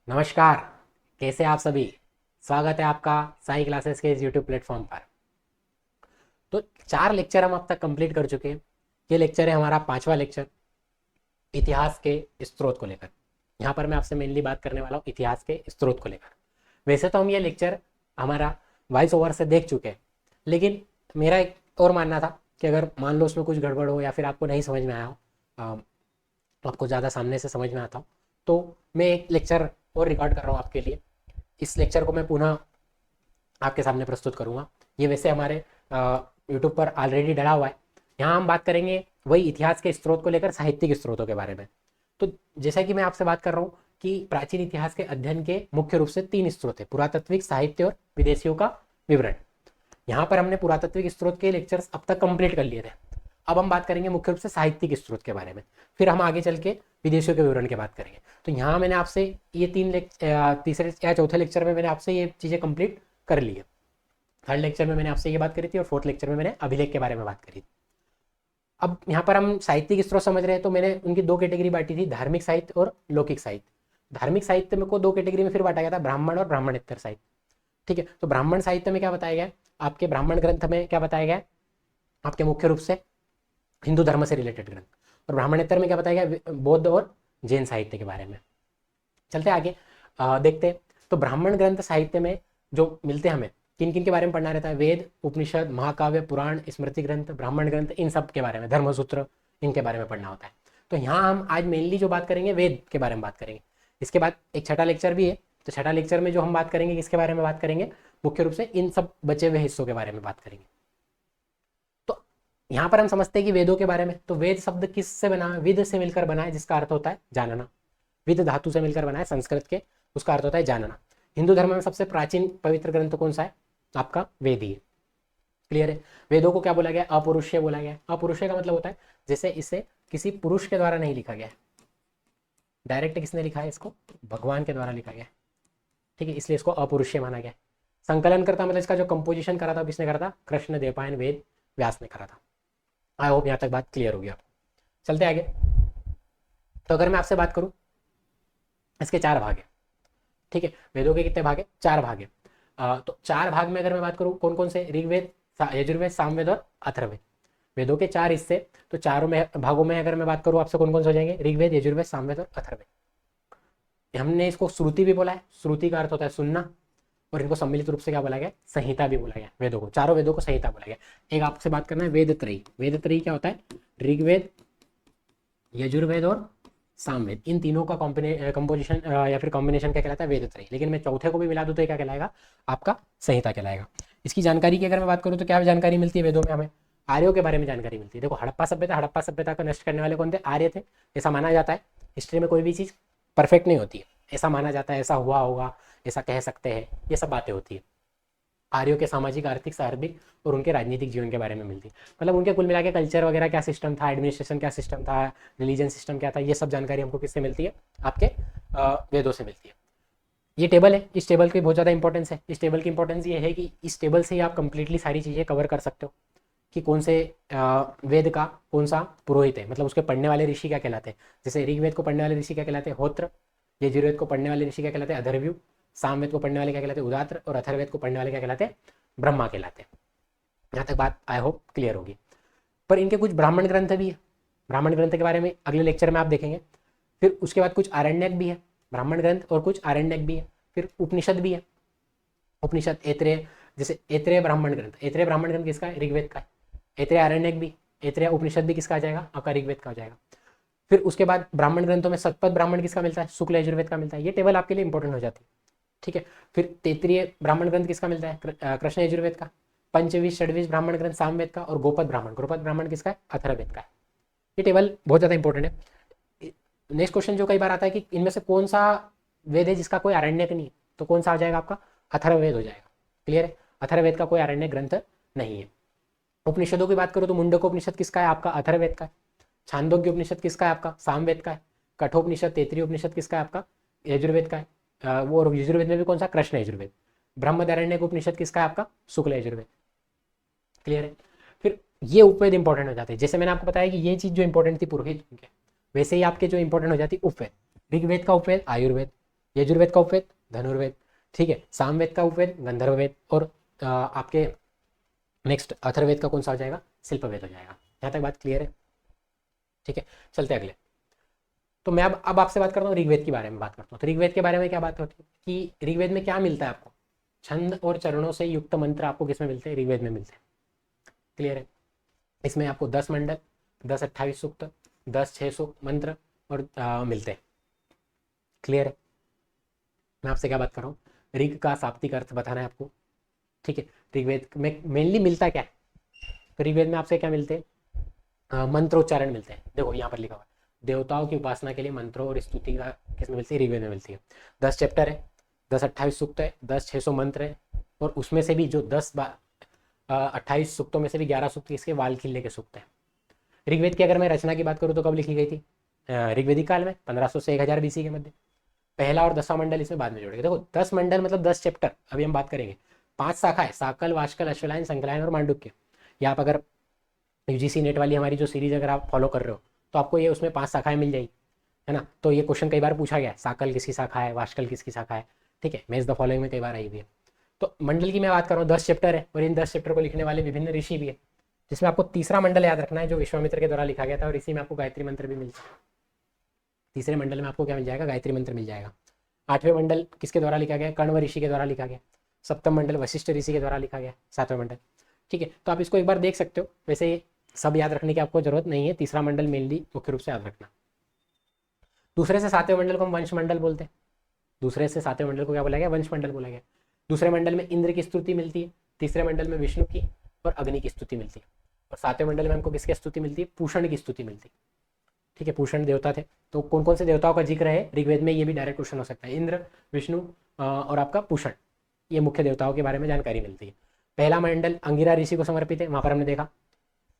नमस्कार। कैसे आप सभी। स्वागत है आपका साई क्लासेस के इस यूट्यूब प्लेटफॉर्म पर। तो 4 लेक्चर हम अब तक कंप्लीट कर चुके हैं। ये लेक्चर है हमारा 5वां लेक्चर, इतिहास के स्रोत को लेकर। यहाँ पर मैं आपसे मेनली बात करने वाला हूँ इतिहास के स्रोत को लेकर। वैसे तो हम ये लेक्चर हमारा वॉइस ओवर से देख चुके हैं, लेकिन मेरा एक और मानना था कि अगर मान लो उसमें कुछ गड़बड़ हो या फिर आपको नहीं समझ में आया हो, आपको ज़्यादा सामने से समझ में आता हो, तो मैं एक लेक्चर और रिकॉर्ड कर रहा हूँ आपके लिए। इस लेक्चर को मैं पुनः आपके सामने प्रस्तुत करूंगा। ये वैसे हमारे यूट्यूब पर ऑलरेडी डला हुआ है। यहाँ हम बात करेंगे वही इतिहास के स्रोत को लेकर साहित्यिक स्रोतों के बारे में। तो जैसा कि मैं आपसे बात कर रहा हूँ कि प्राचीन इतिहास के अध्ययन के मुख्य रूप से 3 स्रोत है: पुरातात्विक, साहित्य और विदेशियों का विवरण। यहाँ पर हमने पुरातात्विक स्रोत के लेक्चर्स अब तक कंप्लीट कर लिए थे। अब हम बात करेंगे मुख्य रूप से साहित्यिक स्रोत के बारे में, फिर हम आगे चल के विदेशियों के विवरण की बात करेंगे। तो यहाँ मैंने आपसे ये तीसरे या चौथे लेक्चर में मैंने आपसे ये चीज़ें कंप्लीट कर ली है। थर्ड लेक्चर में मैंने आपसे ये बात करी थी और फोर्थ लेक्चर में मैंने अभिलेख के बारे में बात करी थी। अब यहाँ पर हम साहित्यिक स्रोत समझ रहे हैं, तो मैंने उनकी 2 कैटेगरी बांटी थी: धार्मिक साहित्य और लौकिक साहित्य। धार्मिक साहित्य में को 2 कैटेगरी में फिर बांटा गया था: ब्राह्मण और ब्राह्मणेतर साहित्य। ठीक है, तो ब्राह्मण साहित्य में क्या बताया गया, आपके ब्राह्मण ग्रंथ में क्या बताया गया, आपके मुख्य रूप से हिंदू धर्म से रिलेटेड ग्रंथ। और ब्राह्मणेतर में क्या बताया गया, बौद्ध और जैन साहित्य के बारे में। चलते आगे देखते हैं। तो ब्राह्मण ग्रंथ साहित्य में जो मिलते हैं हमें, किन किन के बारे में पढ़ना रहता है: वेद, उपनिषद, महाकाव्य, पुराण, स्मृति ग्रंथ, ब्राह्मण ग्रंथ, इन सब के बारे में, धर्मसूत्र, इनके बारे में पढ़ना होता है। तो यहाँ हम आज मेनली जो बात करेंगे वेद के बारे में बात करेंगे। इसके बाद एक छठा लेक्चर भी है, तो छठा लेक्चर में जो हम बात करेंगे किसके बारे में बात करेंगे, मुख्य रूप से इन सब बचे हुए हिस्सों के बारे में बात करेंगे। तो यहाँ पर हम समझते हैं कि वेदों के बारे में, तो वेद शब्द किससे बना है, विद से मिलकर बना है, जिसका अर्थ होता है जानना। विद धातु से मिलकर बना है संस्कृत के, उसका अर्थ होता है जानना। हिंदू धर्म में सबसे प्राचीन पवित्र ग्रंथ कौन सा है, आपका वेद ही है। क्लियर है। वेदों को क्या बोला गया, अपौरुषीय बोला गया। अपौरुषीय का मतलब होता है जैसे इसे किसी पुरुष के द्वारा नहीं लिखा गया, डायरेक्ट किसने लिखा है, इसको भगवान के द्वारा लिखा गया। ठीक है, इसलिए इसको अपौरुषीय माना गया। संकलन करता मतलब इसका जो कंपोजिशन करा था, किसने करा था, कृष्ण देवपायन वेद व्यास ने करा था। आई होप यहाँ तक बात क्लियर होगी आप। चलते आगे। तो अगर मैं आपसे बात करूं, इसके 4 भाग है। ठीक है, वेदों के कितने भाग है, 4 भाग है। तो 4 भाग में अगर मैं बात करूं कौन कौन से, ऋग्वेद, यजुर्वेद, सामवेद और अथर्ववेद। वेदों के 4 हिस्से, तो चारों में भागों में अगर मैं बात करूं आपसे कौन कौन से हो जाएंगे, ऋग्वेद, यजुर्वेद, सामवेद और अथर्ववेद। हमने इसको श्रुति भी बोला है, श्रुति का अर्थ होता है सुनना, और इनको सम्मिलित रूप से क्या बोला गया, संहिता भी बोला गया। वेदों को, चारों वेदों को संहिता बोला गया। एक आपसे बात करना है वेद त्रयी। वेद त्रयी क्या होता है, ऋग्वेद, यजुर्वेद और सामवेद, इन तीनों का कंपोजिशन या फिर कॉम्बिनेशन क्या कहलाता है, वेद त्रयी। लेकिन मैं चौथे को भी मिला दूं तो क्या कहलाएगा, आपका संहिता कहलाएगा। इसकी जानकारी की अगर मैं बात करूं तो क्या जानकारी मिलती है वेदों में हमें, आर्यों के बारे में जानकारी मिलती है। देखो हड़प्पा सभ्यता को नष्ट करने वाले कौन थे, आर्य थे। ऐसा माना जाता है। हिस्ट्री में कोई भी चीज़ परफेक्ट नहीं होती है, ऐसा माना जाता है, ऐसा हुआ होगा, ऐसा कह सकते हैं, ये सब बातें होती है। आर्यों के सामाजिक, आर्थिक, सार्वधिक और उनके राजनीतिक जीवन के बारे में मिलती है। मतलब उनके कुल मिला के कल्चर वगैरह क्या सिस्टम था, एडमिनिस्ट्रेशन क्या सिस्टम था, रिलीजन सिस्टम क्या था, ये सब जानकारी हमको किससे मिलती है, आपके वेदों से मिलती है। ये टेबल है, इस टेबल की बहुत ज़्यादा इंपॉर्टेंस है। इस टेबल की इंपॉर्टेंस ये है कि इस टेबल से ही आप कंप्लीटली सारी चीज़ें कवर कर सकते हो कि कौन से वेद का कौन सा पुरोहित है, मतलब उसके पढ़ने वाले ऋषि क्या कहलाते हैं। जैसे ऋग्वेद को पढ़ने वाले ऋषि क्या कहलाते हैं, होत्र। यजुर्वेद को पढ़ने वाले ऋषि क्या कहलाते हैं, अधर्व्यू। सामवेद को पढ़ने वाले क्या कहलाते हैं, उदात्र। और अथर्ववेद को पढ़ने वाले क्या कहलाते हैं, ब्रह्मा कहलाते हैं। यहाँ तक बात आई होप क्लियर होगी। पर इनके कुछ ब्राह्मण ग्रंथ भी है। ब्राह्मण ग्रंथ के बारे में अगले लेक्चर में आप देखेंगे। फिर उसके बाद कुछ आरण्यक भी है, ब्राह्मण ग्रंथ और कुछ आरण्यक भी है। फिर उपनिषद भी है, उपनिषद ऐत्रेय, जैसे ऐत्रेय ब्राह्मण ग्रंथ। ऐत्रेय ब्राह्मण ग्रंथ किसका है, ऋग्वेद का है। ऐत्रेय आरण्यक भी, ऐत्रेय उपनिषद भी किसका आ जाएगा, आपका ऋग्वेद का हो जाएगा। फिर उसके बाद ब्राह्मण ग्रंथों में शतपथ ब्राह्मण किसका मिलता है, शुक्ल यजुर्वेद का मिलता है। ये टेबल आपके लिए इंपॉर्टेंट हो जाती है। ठीक है। फिर तैतरीय ब्राह्मण ग्रंथ किसका मिलता है, कृष्ण यजुर्वेद का। पंचवीस षडवीस ब्राह्मण ग्रंथ सामवेद का। और गोपद ब्राह्मण किसका है, अथर्ववेद का है। ये टेबल बहुत ज़्यादा इंपॉर्टेंट है। नेक्स्ट क्वेश्चन जो कई बार आता है कि इनमें से कौन सा वेद है जिसका कोई आरण्यक नहीं है, तो कौन सा आ जाएगा, आपका अथर्ववेद हो जाएगा। क्लियर है, अथर्ववेद का कोई आरण्यक ग्रंथ नहीं है। उपनिषदों की बात करो तो मुंडकोपनिषद किसका है, आपका अथर्ववेद का है। छांदोग्य उपनिषद किसका है, आपका सामवेद का है। कठोपनिषद, तैतरीय उपनिषद किसका है, आपका यजुर्वेद का है। वो और यजुर्वेद में भी कौन सा, कृष्ण यजुर्वेद। ब्रह्मदारण्यक उपनिषद किसका है, आपका शुक्ल यजुर्वेद। क्लियर है। फिर ये उपवेद इंपॉर्टेंट हो जाते हैं। जैसे मैंने आपको बताया कि ये चीज जो इंपॉर्टेंट थी पुरोहित उनके, वैसे ही आपके जो इंपॉर्टेंट हो जाती उपवेद। ऋग्वेद का उपवेद आयुर्वेद, यजुर्वेद का उपवेद धनुर्वेद, ठीक है। सामवेद का उपवेद गंधर्ववेद, और आपके नेक्स्ट अथर्ववेद का कौन सा हो जाएगा, शिल्पवेद हो जाएगा। यहाँ तक बात क्लियर है, ठीक है। चलते अगले। तो मैं अब आपसे बात करता हूँ ऋग्वेद के बारे में बात करता हूँ। तो ऋग्वेद के बारे में क्या बात होती है कि ऋग्वेद में क्या मिलता है आपको, छंद और चरणों से युक्त मंत्र आपको किसमें मिलते हैं, ऋग्वेद में मिलते हैं। क्लियर है। इसमें आपको 10 मंडल, 10 28 सूक्त, 10 600 मंत्र और मिलते हैं। क्लियर है। मैं आपसे क्या बात कर रहा हूँ, ऋग का शाब्दिक अर्थ बताना है आपको, ठीक है। ऋग्वेद में मेनली मिलता क्या है, तो ऋग्वेद में आपसे क्या मिलते हैं, मंत्रोच्चारण मिलते हैं। देखो यहाँ पर लिखा हुआ है, देवताओं की उपासना के लिए मंत्रों और स्तुति का किसमें मिलती है, ऋग्वेद में मिलती है। 10 चैप्टर है, 10 28 सूक्त है, 10 600 मंत्र है, और उसमें से भी जो 28 सूक्तों में से भी 11 सूक्त इसके वाल खिलने के सूक्त है। ऋग्वेद की अगर मैं रचना की बात करूँ तो कब लिखी गई थी, ऋग्वेदिक काल में 1500 से 1000 BC के मध्य। पहला और 10वां मंडल इसमें बाद में जोड़ेंगे। देखो 10 मंडल मतलब 10 चैप्टर, अभी हम बात करेंगे। 5 शाखाएं, साकल, वाष्कल, अश्वलायन, संकलायन और मांडुक्य। ये आप अगर UGC नेट वाली हमारी जो सीरीज अगर आप फॉलो कर रहे हो तो आपको ये उसमें 5 शाखाएं मिल जाएगी, है ना। तो ये क्वेश्चन कई बार पूछा गया है, साकल किसकी शाखा है, वाष्कल किसकी शाखा है, ठीक है। मेज द फॉलोइंग में कई बार आई हुई है। तो मंडल की मैं बात कर रहा हूँ, 10 चैप्टर है, और इन 10 चैप्टर को लिखने वाले विभिन्न ऋषि भी है, जिसमें आपको तीसरा मंडल याद रखना है जो विश्वामित्र के द्वारा लिखा गया था, और इसी में आपको गायत्री मंत्र भी मिलता है। तीसरे मंडल में आपको क्या मिल जाएगा, गायत्री मंत्र मिल जाएगा। 8वें मंडल किसके द्वारा लिखा गया, कण्व ऋषि के द्वारा लिखा गया। 7वां मंडल वशिष्ठ ऋषि के द्वारा लिखा गया। 7वां मंडल, ठीक है। तो आप इसको एक बार देख सकते हो, वैसे ये सब याद रखने की आपको जरूरत नहीं है, तीसरा मंडल मेनली मुख्य रूप से याद रखना। दूसरे से 7वें मंडल को हम वंश मंडल बोलते हैं। दूसरे से 7वें मंडल को क्या बोला गया, वंश मंडल बोला गया। दूसरे मंडल में इंद्र की स्तुति मिलती है, तीसरे मंडल में विष्णु की और अग्नि की स्तुति मिलती है, और 7वें मंडल में हमको किसकी स्तुति मिलती है, पूषण की स्तुति मिलती है, ठीक है। पूषण देवता थे, तो कौन कौन से देवताओं का जिक्र है ऋग्वेद में, ये भी डायरेक्ट क्वेश्चन हो सकता है। इंद्र, विष्णु और आपका पूषण, ये मुख्य देवताओं के बारे में जानकारी मिलती है। पहला मंडल अंगिरा ऋषि को समर्पित है, वहां पर हमने देखा,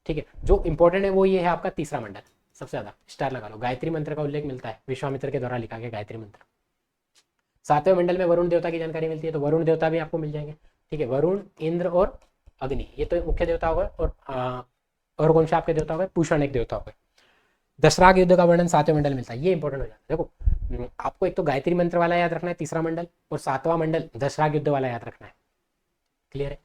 ठीक है। जो इंपॉर्टेंट है वो ये है आपका तीसरा मंडल, सबसे ज्यादा स्टार लगा लो। गायत्री मंत्र का उल्लेख मिलता है, विश्वामित्र के द्वारा लिखा गया गायत्री मंत्र। 7वें मंडल में वरुण देवता की जानकारी मिलती है, तो वरुण देवता भी आपको मिल जाएंगे, ठीक है। वरुण, इंद्र और अग्नि, ये तो मुख्य देवता होगा। और कौन से आपके देवता होगा, पूषण एक देवता होगा। दशराग युद्ध का वर्णन 7वें मंडल मिलता है, ये इंपॉर्टेंट हो जाता है। देखो आपको एक तो गायत्री मंत्र वाला याद रखना है तीसरा मंडल, और 7वां मंडल दशराग युद्ध वाला याद रखना है। क्लियर है।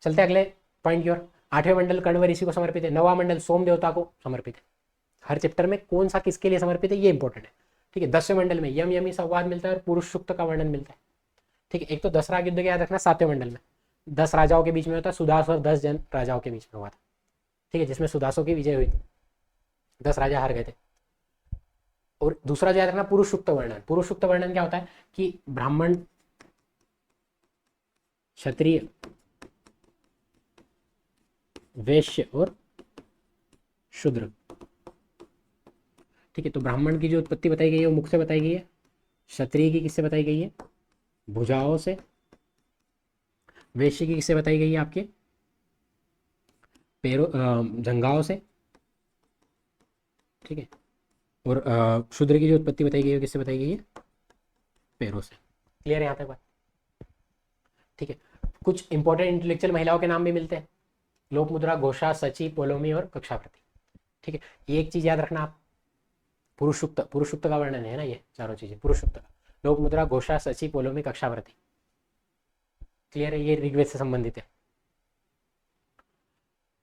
चलते अगले पॉइंट की ओर। 8वें मंडल कण्व ऋषि को समर्पित है। 9वां मंडल सोम देवता को समर्पित है। हर चैप्टर में कौन सा किसके लिए समर्पित है ये इंपॉर्टेंट है, ठीक है। 10वें मंडल में यम यमी संवाद मिलता है और पुरुष सूक्त का वर्णन मिलता है, ठीक है। एक तो दशराग युद्ध का याद रखना 7वें मंडल में, 10 राजाओं के बीच में होता है, सुदास और 10 जन राजाओं के बीच में हुआ था, ठीक है, जिसमें सुदासों की विजय हुई थी, 10 राजा हार गए थे। और दूसरा जो याद रखना पुरुष सूक्त वर्णन। पुरुष सूक्त वर्णन क्या होता है कि ब्राह्मण, क्षत्रिय, वैश्य और शूद्र, ठीक है। तो ब्राह्मण की जो उत्पत्ति बताई गई है वो मुख से बताई गई है, क्षत्रिय की किससे बताई गई है, भुजाओं से, वैश्य की किससे बताई गई है, आपके पैरों, जंघाओं से, ठीक है। और शूद्र की जो उत्पत्ति बताई गई है किससे बताई गई है, पैरों से। क्लियर है यहाँ तक बात, ठीक है। कुछ इंपॉर्टेंट इंटेलेक्चुअल महिलाओं के नाम भी मिलते हैं, लोकमुद्रा, घोषा, सची, पोलोमी और कक्षावृत्ति, ठीक है। ये एक चीज याद रखना आप, पुरुष सूक्त का वर्णन है ना, ये चारों चीजें पुरुष सूक्त का। लोकमुद्रा, घोषा, सची, पोलोमी, कक्षावृत्ति। क्लियर है, ये ऋग्वेद से संबंधित है।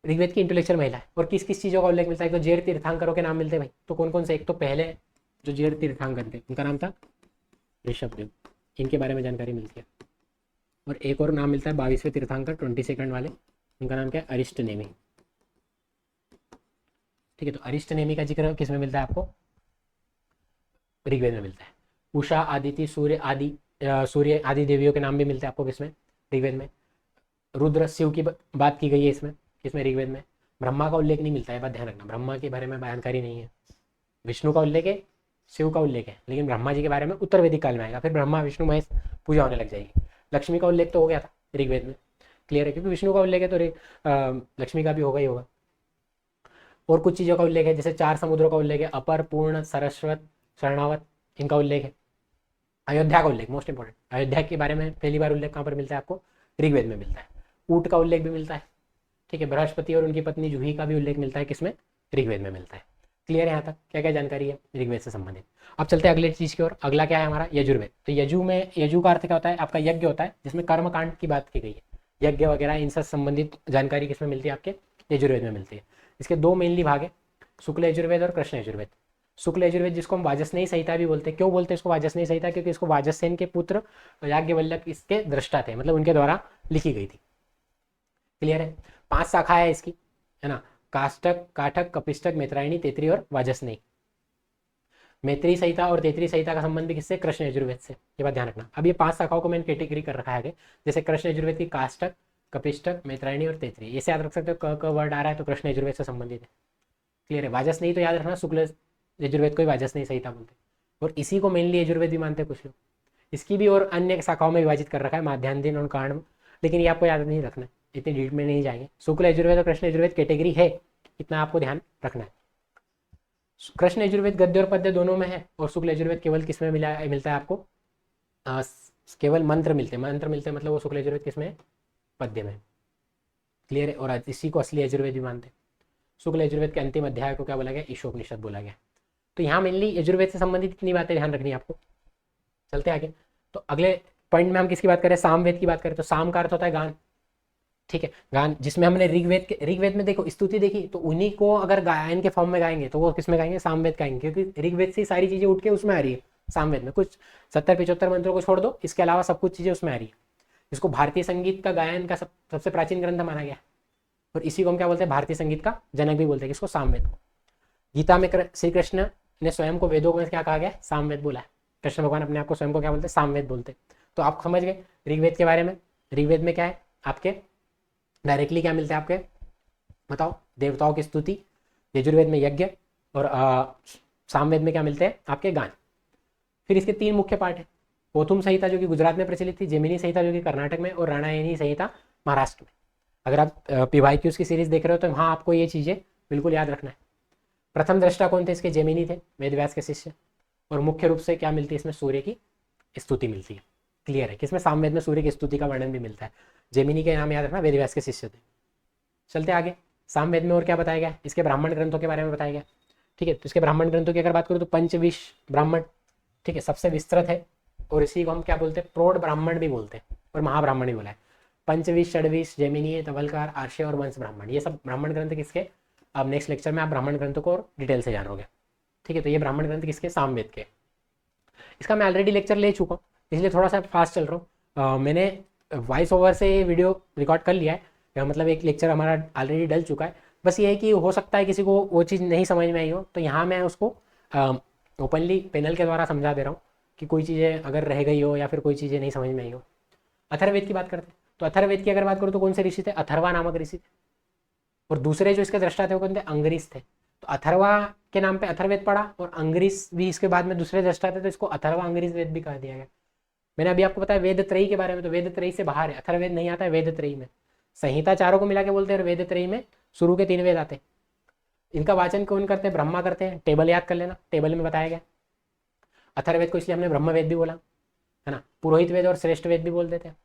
ऋग्वेद की इंटेलेक्चुअल महिला है। और किस किस चीजों का उल्लेख मिलता है, तो जेर तीर्थंकरों के नाम मिलते हैं भाई। तो कौन कौन से, एक तो पहले जो जेर तीर्थंकर थे उनका नाम था ऋषभदेव, इनके बारे में जानकारी मिलती है। और एक और नाम मिलता है 22वें तीर्थंकर 22 वाले, उनका नाम क्या है, अरिष्टनेमी, ठीक है। तो अरिष्टनेमी का जिक्र किसमें मिलता है आपको, ऋग्वेद में मिलता है। उषा, आदिति, सूर्य आदि देवियों के नाम भी मिलते हैं आपको किसमें, ऋग्वेद में। रुद्र, शिव की बात की गई है इसमें, किसमें, ऋग्वेद में। ब्रह्मा का उल्लेख नहीं मिलता है, बात ध्यान रखना, ब्रह्मा के बारे में जानकारी नहीं है। विष्णु का उल्लेख है, शिव का उल्लेख है, लेकिन ब्रह्मा जी के बारे में उत्तर वैदिक काल में आएगा, फिर ब्रह्मा विष्णु महेश पूजा होने लग जाएगी। लक्ष्मी का उल्लेख तो हो गया था ऋग्वेद में, क्लियर है, क्योंकि विष्णु का उल्लेख है तो लक्ष्मी का भी होगा ही होगा। और कुछ चीज़ों का उल्लेख है, जैसे 4 समुद्रों का उल्लेख है, अपर, पूर्ण, सरस्वत, शरणावत, इनका उल्लेख है। अयोध्या का उल्लेख मोस्ट इंपॉर्टेंट, अयोध्या के बारे में पहली बार उल्लेख कहाँ पर मिलता है आपको, ऋग्वेद में मिलता है। ऊंट का उल्लेख भी मिलता है, ठीक है। बृहस्पति और उनकी पत्नी जूही का भी उल्लेख मिलता है किसमें, ऋग्वेद में मिलता है। क्लियर है यहाँ तक क्या क्या जानकारी है ऋग्वेद से संबंधित। अब चलते हैं अगले चीज की ओर। अगला क्या है हमारा यजुर्वेद। तो यजु का अर्थ क्या होता है आपका यज्ञ होता है, जिसमें कर्म कांड की बात की गई है। यज्ञ वगैरह इन सब संबंधित जानकारी किसमें मिलती है आपके यजुर्वेद में मिलती है। इसके दो मेनली भाग है, शुक्ल यजुर्वेद और कृष्ण यजुर्वेद। शुक्ल यजुर्वेद जिसको हम वाजस्नेयी संहिता भी बोलते हैं। क्यों बोलते हैं इसको वाजस्नेयी संहिता? क्योंकि इसको वाजसेन के पुत्र याज्ञवल्क्य इसके दृष्टा थे, मतलब उनके द्वारा लिखी गई थी। क्लियर है। 5 शाखा है इसकी, है ना, काष्टक, काठक, कपिष्टक, मैत्रायणी, तेतरी और वाजस्नेयी। मैत्री संहिता और तेतरी संहिता का संबंध भी किससे? कृष्ण यजुर्वेद से। ये बात ध्यान रखना। अब ये 5 शाखाओं को मैंने कैटेगरी कर रखा है आगे, जैसे कृष्ण यजुर्वेद की काष्टक, कपिष्टक, मैत्रायणी और तेतरी। ऐसे याद रख सकते हो, क वर्ड आ रहा है तो कृष्ण यजुर्वेद से संबंधित है। क्लियर है। वाजस्नेयी तो याद रखना, शुक्ल यजुर्वेद को ही वाजस्नेयी संहिता बोलते हैं और इसी को मेनली यजुर्वेद भी मानते हैं कुछ लोग। इसकी भी और अन्य शाखाओं में विभाजित कर रखा है, माध्यान्ह और कारण, लेकिन ये आपको याद नहीं रखना है, इतनी डीप में नहीं जाएंगे। शुक्ल यजुर्वेद और कृष्ण यजुर्वेद कैटेगरी है, इतना आपको ध्यान रखना है। कृष्ण यजुर्वेद गद्य और पद्य दोनों में है और शुक्ल यजुर्वेद केवल किसमें मिलता है आपको? केवल मंत्र मिलते हैं, मतलब वो शुक्ल यजुर्वेद किसमें? पद्य में। क्लियर है। और इसी को असली यजुर्वेद भी मानते हैं। शुक्ल यजुर्वेद के अंतिम अध्याय को क्या बोला गया? ईशोपनिषद बोला गया। तो यहाँ मेनली यजुर्वेद से संबंधित इतनी बातें ध्यान रखनी है आपको। चलते आगे। तो अगले पॉइंट में हम किसकी बात करें? सामवेद की बात करें। तो साम का अर्थ होता है गान। ठीक है, गान, जिसमें हमने ऋग्वेद में देखो स्तुति देखी, तो उन्हीं को अगर गायन के फॉर्म में गाएंगे तो वो किस में गाएंगे? सामवेद गाएंगे, क्योंकि ऋग्वेद से सारी चीजें उठ के उसमें आ रही है। सामवेद में कुछ 70-75 मंत्रों को छोड़ दो, इसके अलावा सब कुछ चीजें उसमें आ रही है। इसको भारतीय संगीत का गायन का सबसे प्राचीन ग्रंथ माना गया और इसी को हम क्या बोलते हैं? भारतीय संगीत का जनक भी बोलते हैं किसको? सामवेद को। गीता में श्री कृष्ण ने स्वयं को वेदों में क्या कहा गया? सामवेद बोला है। कृष्ण भगवान अपने आप को स्वयं को क्या बोलते हैं? सामवेद बोलते हैं। तो आप समझ गए ऋग्वेद के बारे में। ऋग्वेद में क्या है आपके? डायरेक्टली क्या मिलता है आपके? बताओ। देवताओं की स्तुति। यजुर्वेद में यज्ञ और सामवेद में क्या मिलते हैं? आपके गान। फिर इसके 3 मुख्य पार्ट है। पोथुम संहिता जो कि गुजरात में प्रचलित थी, जेमिनी संहिता जो कि कर्नाटक में, और रामायणी संहिता महाराष्ट्र में। अगर आप PYQs की सीरीज देख रहे हो तो हाँ आपको ये चीजें बिल्कुल याद रखना है। प्रथम दृष्टा कौन थे इसके? जेमिनी थे, वेदव्यास के शिष्य। और मुख्य रूप से क्या मिलती है इसमें? सूर्य की स्तुति मिलती है। क्लियर है। किसमें? सामवेद में सूर्य की स्तुति का वर्णन भी मिलता है। जेमिनी के नाम याद रखना, वेदव्यास के शिष्य थे। चलते आगे। सामवेद में और क्या बताया गया? इसके ब्राह्मण ग्रंथों के बारे में बताया गया। ठीक है, तो इसके ब्राह्मण ग्रंथों की अगर बात करूँ तो पंचविश ब्राह्मण, ठीक है, सबसे विस्तृत है और इसी को हम क्या बोलते हैं? प्रौढ़ ब्राह्मण भी बोलते हैं और महाब्राह्मण भी बोला है। पंचविश, षडविश, जेमिनी, तवलकार, आर्षय और वंश ब्राह्मण, ये सब ब्राह्मण ग्रंथ किसके? अब नेक्स्ट लेक्चर में आप ब्राह्मण ग्रंथों को और डिटेल से जानोगे। ठीक है, तो ये ब्राह्मण ग्रंथ किसके? सामवेद के। इसका मैं ऑलरेडी लेक्चर ले चुका हूँ, इसलिए थोड़ा सा फास्ट चल रहा हूँ। मैंने वॉइस ओवर से ये वीडियो रिकॉर्ड कर लिया है, मतलब एक लेक्चर हमारा ऑलरेडी डल चुका है। बस ये है कि हो सकता है किसी को वो चीज़ नहीं समझ में आई हो, तो यहाँ मैं उसको ओपनली पैनल के द्वारा समझा दे रहा हूँ कि कोई चीज़ें अगर रह गई हो या फिर कोई चीज़ें नहीं समझ में आई हो। अथर्ववेद की बात करते हैं। तो अथर्ववेद की अगर बात करूँ तो कौन से ऋषि थे? अथर्वा नामक ऋषि थे। और दूसरे जो इसके दृष्टा थे वो कौन थे? अंगरीस थे। तो अथर्वा के नाम पे अथर्ववेद पढ़ा और अंगरीस भी इसके बाद में दूसरे दृष्टा थे, तो इसको अथर्वा अंगरीस वेद भी कह दिया गया। मैंने अभी आपको बताया वेद त्रयी के बारे में, तो वेद त्रयी से बाहर है, अथर्ववेद नहीं आता है वेद त्रयी में। संहिता चारों को मिला के बोलते हैं और वेद त्रयी में शुरू के 3 वेद आते हैं। इनका वाचन कौन करते हैं? ब्रह्मा करते हैं। टेबल याद कर लेना, टेबल में बताया गया। अथर्ववेद को इसलिए हमने ब्रह्मवेद भी बोला, है ना। पुरोहित वेद और श्रेष्ठ वेद भी बोल देते हैं।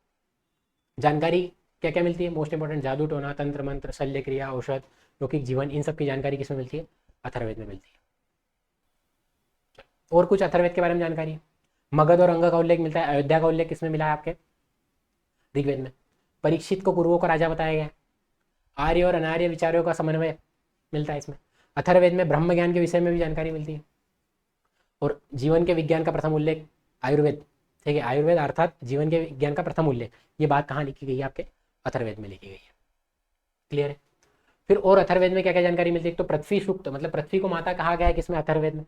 जानकारी क्या क्या मिलती है? मोस्ट इंपॉर्टेंट जादू टोना, तंत्र मंत्र, शल्य क्रिया, औषध, लौकिक जीवन, इन सब की जानकारी किसमें मिलती है? अथर्ववेद में मिलती है। और कुछ अथर्ववेद के बारे में जानकारी है। मगध और अंग का उल्लेख मिलता है। अयोध्या का उल्लेख किसमें मिला है? आपके ऋग्वेद में। परीक्षित को कुरुओं का राजा बताया गया। आर्य और अनार्य विचारों का समन्वय मिलता है इसमें। अथर्ववेद में ब्रह्म ज्ञान के विषय में भी जानकारी मिलती है। और जीवन के विज्ञान का प्रथम उल्लेख आयुर्वेद, ठीक है, आयुर्वेद अर्थात जीवन के विज्ञान का प्रथम उल्लेख, ये बात कहाँ लिखी गई है? आपके अथर्ववेद में लिखी गई है। क्लियर है। फिर और अथर्ववेद में क्या क्या जानकारी मिलती है? तो पृथ्वी सूक्त, मतलब पृथ्वी को माता कहा गया है किसमें? अथर्ववेद में।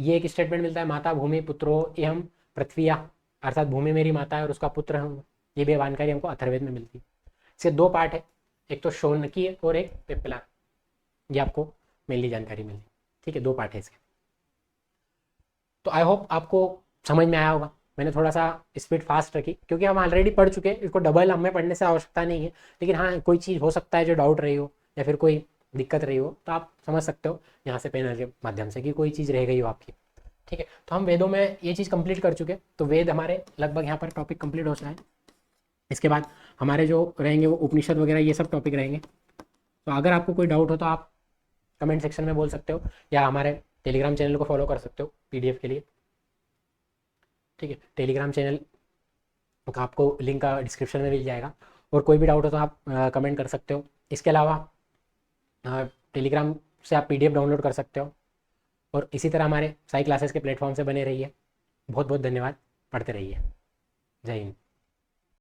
ये एक स्टेटमेंट मिलता है, माता भूमि पुत्रो एहम पृथ्वीया, अर्थात भूमि मेरी माता है और उसका पुत्र हूँ। ये भी जानकारी हमको अथर्ववेद में मिलती है। इसके 2 पार्ट है, एक तो शौनकी है और एक पिप्पला, ये आपको मेनली जानकारी मिलती। ठीक है, 2 पार्ट है इसके। तो आई होप आपको समझ में आया होगा। मैंने थोड़ा सा स्पीड फास्ट रखी क्योंकि हम ऑलरेडी पढ़ चुके हैं, इसको डबल हमें पढ़ने से आवश्यकता नहीं है। लेकिन हाँ, कोई चीज़ हो सकता है जो डाउट रही हो या फिर कोई दिक्कत रही हो, तो आप समझ सकते हो यहाँ से पैनल के माध्यम से कि कोई चीज़ रह गई हो आपकी। ठीक है, तो हम वेदों में ये चीज़ कंप्लीट कर चुके, तो वेद हमारे लगभग यहाँ पर टॉपिक कंप्लीट हो जाए। इसके बाद हमारे जो रहेंगे वो उपनिषद वगैरह ये सब टॉपिक रहेंगे। तो अगर आपको कोई डाउट हो तो आप कमेंट सेक्शन में बोल सकते हो, या हमारे टेलीग्राम चैनल को फॉलो कर सकते हो PDF के लिए। ठीक है, टेलीग्राम चैनल का आपको लिंक का डिस्क्रिप्शन में मिल जाएगा, और कोई भी डाउट हो तो आप कमेंट कर सकते हो। इसके अलावा टेलीग्राम से आप PDF डाउनलोड कर सकते हो, और इसी तरह हमारे साई क्लासेस के प्लेटफॉर्म से बने रहिए। बहुत बहुत धन्यवाद, पढ़ते रहिए। जय हिंद।